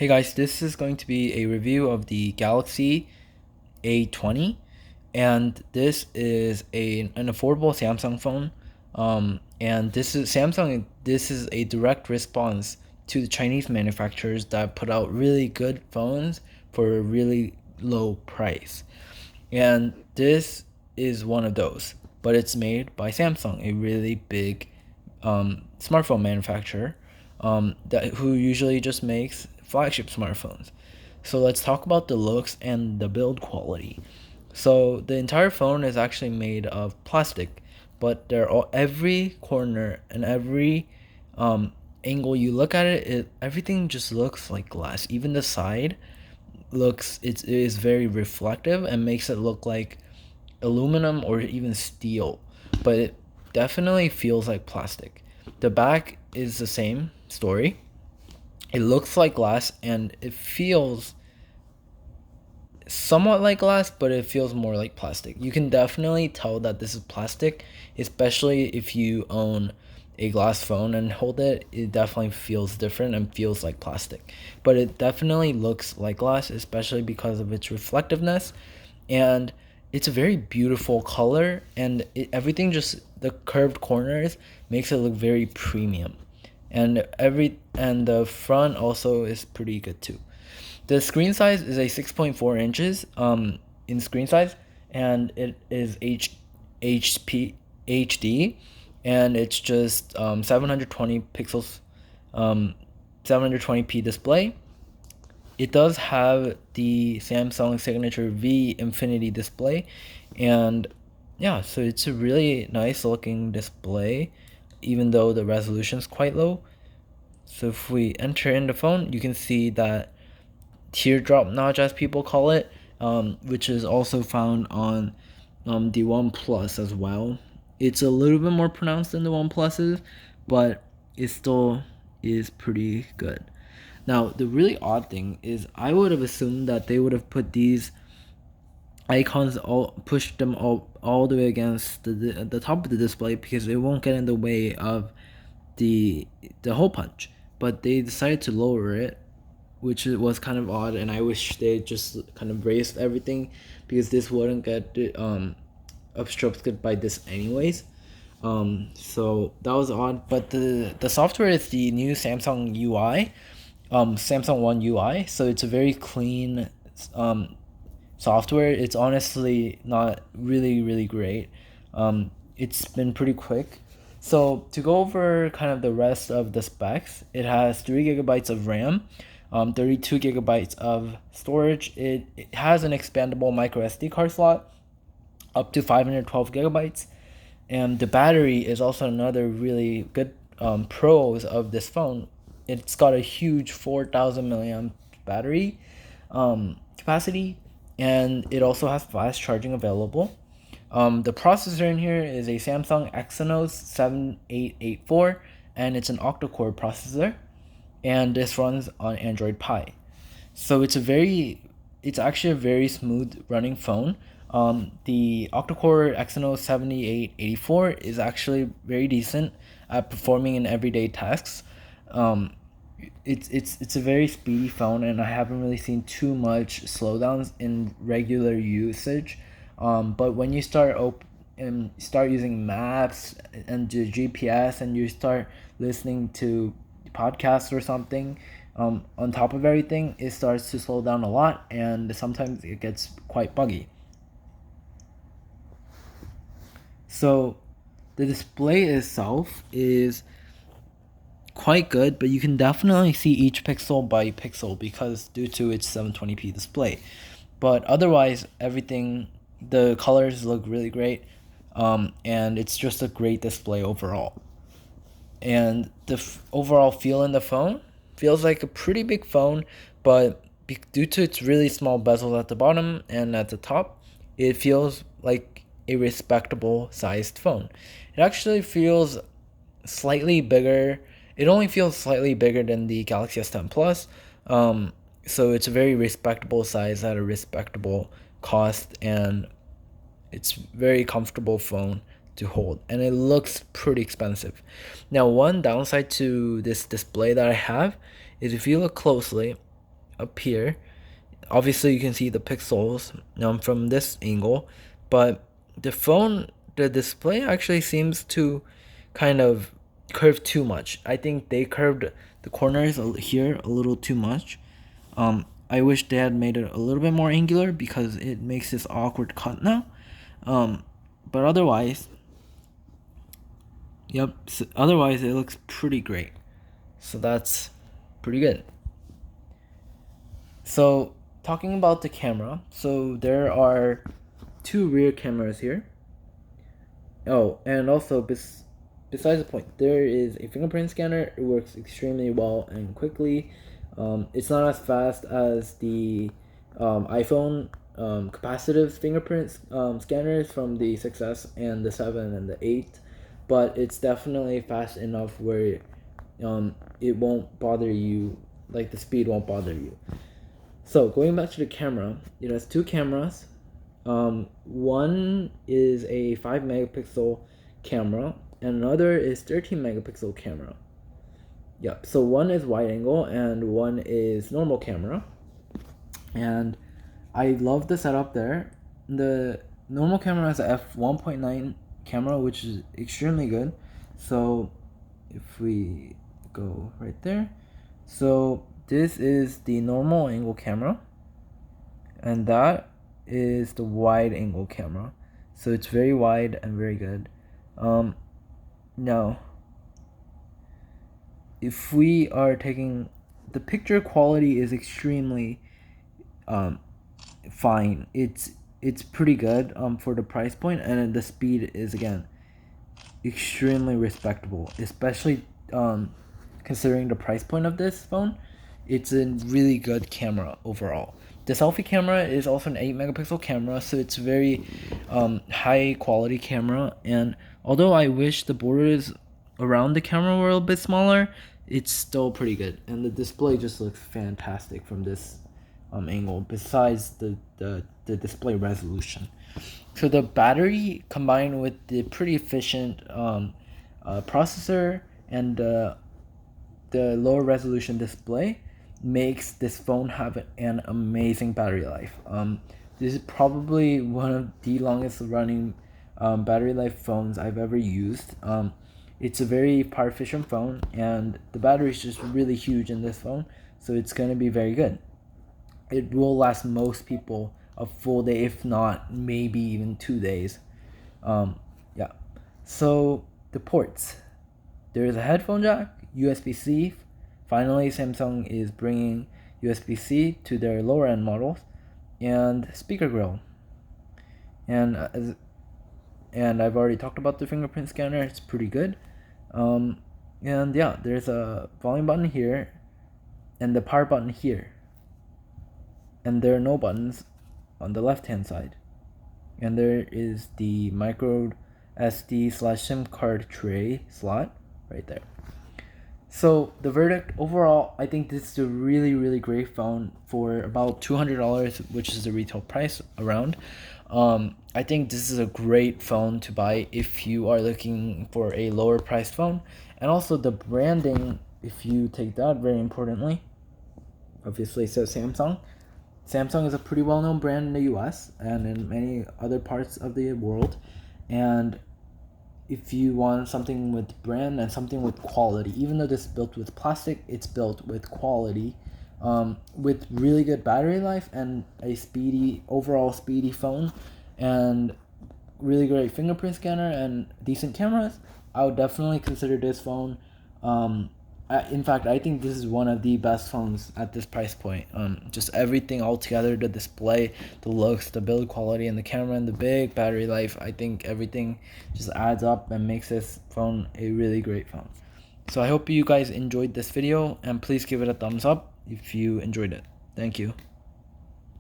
Hey guys, this is going to be a review of the Galaxy A20, and this is an affordable Samsung phone. And this is Samsung. This is a direct response to the Chinese manufacturers that put out really good phones for a really low price, and this is one of those. But it's made by Samsung, a really big smartphone manufacturer who usually just makes flagship smartphones. So let's talk about the looks and the build quality. So the entire phone is actually made of plastic, but every corner and every angle you look at everything just looks like glass. Even the side it is very reflective and makes it look like aluminum or even steel, but it definitely feels like plastic. The back is the same story. It looks like glass and it feels somewhat like glass, but it feels more like plastic. You can definitely tell that this is plastic, especially if you own a glass phone and hold it. It definitely feels different and feels like plastic, but it definitely looks like glass, especially because of its reflectiveness. And it's a very beautiful color, and everything, just the curved corners, makes it look very premium. And the front also is pretty good too. The screen size is a 6.4 inches in screen size, and it is HP HD, and it's just 720 pixels, 720p display. It does have the Samsung signature V Infinity display, and yeah, so it's a really nice looking display, even though the resolution is quite low. So if we enter in the phone, you can see that teardrop notch, as people call it, which is also found on the OnePlus as well. It's a little bit more pronounced than the OnePluses, but it still is pretty good. Now, the really odd thing is I would have assumed that they would have put these icons, pushed them all the way against the top of the display, because it won't get in the way of the hole punch. But they decided to lower it, which was kind of odd, and I wish they just kind of raised everything, because this wouldn't get obstructed by this anyways. So that was odd, but the software is the new Samsung UI, Samsung One UI. So it's a very clean software. It's honestly not really great. It's been pretty quick. So to go over kind of the rest of the specs, it has 3 gigabytes of RAM, 32 gigabytes of storage. It has an expandable micro SD card slot up to 512 gigabytes. And the battery is also another really good pros of this phone. It's got a huge 4,000 milliamp battery capacity, and it also has fast charging available. The processor in here is a Samsung Exynos 7884, and it's an octa-core processor, and this runs on Android Pie. So it's actually a very smooth running phone. The octa-core Exynos 7884 is actually very decent at performing in everyday tasks. Um, it's a very speedy phone, and I haven't really seen too much slowdowns in regular usage. But when you start using maps and the GPS, and you start listening to podcasts or something, on top of everything, it starts to slow down a lot, and sometimes it gets quite buggy. So the display itself is quite good, but you can definitely see each pixel by pixel because due to its 720p display. But otherwise, everything, the colors look really great, and it's just a great display overall. And the overall feel in the phone feels like a pretty big phone, but due to its really small bezels at the bottom and at the top, it feels like a respectable sized phone. It actually feels slightly bigger. It only feels slightly bigger than the Galaxy S10 Plus. So it's a very respectable size at a respectable cost, and it's very comfortable phone to hold, and it looks pretty expensive. Now, one downside to this display that I have is, if you look closely, up here. Obviously, you can see the pixels from this angle, but the display actually seems to kind of curve too much. I think they curved the corners here a little too much. I wish they had made it a little bit more angular because it makes this awkward cut now. But otherwise, yep. So otherwise, it looks pretty great. So that's pretty good. So talking about the camera, so there are two rear cameras here. Oh, and also besides the point, there is a fingerprint scanner. It works extremely well and quickly. It's not as fast as the iPhone capacitive fingerprint scanners from the 6S and the 7 and the 8, but it's definitely fast enough where it won't bother you, like the speed won't bother you. So going back to the camera, it has two cameras. One is a 5 megapixel camera and another is 13 megapixel camera. Yep, so one is wide angle and one is normal camera. And I love the setup there. The normal camera has a f1.9 camera, which is extremely good. So if we go right there, so this is the normal angle camera and that is the wide angle camera. So it's very wide and very good. Now if we are taking the picture quality is extremely fine. It's pretty good for the price point, and the speed is again extremely respectable, especially considering the price point of this phone. It's a really good camera overall. The selfie camera is also an 8 megapixel camera, so it's very high quality camera. And although I wish the borders around the camera were a little bit smaller, it's still pretty good. And the display just looks fantastic from this angle, besides the display resolution. So the battery combined with the pretty efficient processor and the lower resolution display makes this phone have an amazing battery life. This is probably one of the longest running battery life phones I've ever used. It's a very power efficient phone, and the battery is just really huge in this phone, so it's going to be very good. It will last most people a full day, if not maybe even 2 days. Yeah. So the ports, there's a headphone jack, USB-C. Finally, Samsung is bringing USB-C to their lower end models, and speaker grill. And I've already talked about the fingerprint scanner. It's pretty good. And yeah, there's a volume button here and the power button here. And there are no buttons on the left hand side. And there is the micro SD/SIM card tray slot right there. So the verdict overall, I think this is a really, really great phone for about $200, which is the retail price around. I think this is a great phone to buy if you are looking for a lower priced phone. And also the branding, if you take that very importantly, obviously it says Samsung. Samsung is a pretty well-known brand in the US and in many other parts of the world. And if you want something with brand and something with quality, even though this is built with plastic, it's built with quality, with really good battery life and a overall speedy phone, and really great fingerprint scanner and decent cameras. I would definitely consider this phone. In fact, I think this is one of the best phones at this price point. Just everything all together, the display, the looks, the build quality, and the camera, and the big battery life. I think everything just adds up and makes this phone a really great phone. So I hope you guys enjoyed this video, and please give it a thumbs up if you enjoyed it. Thank you.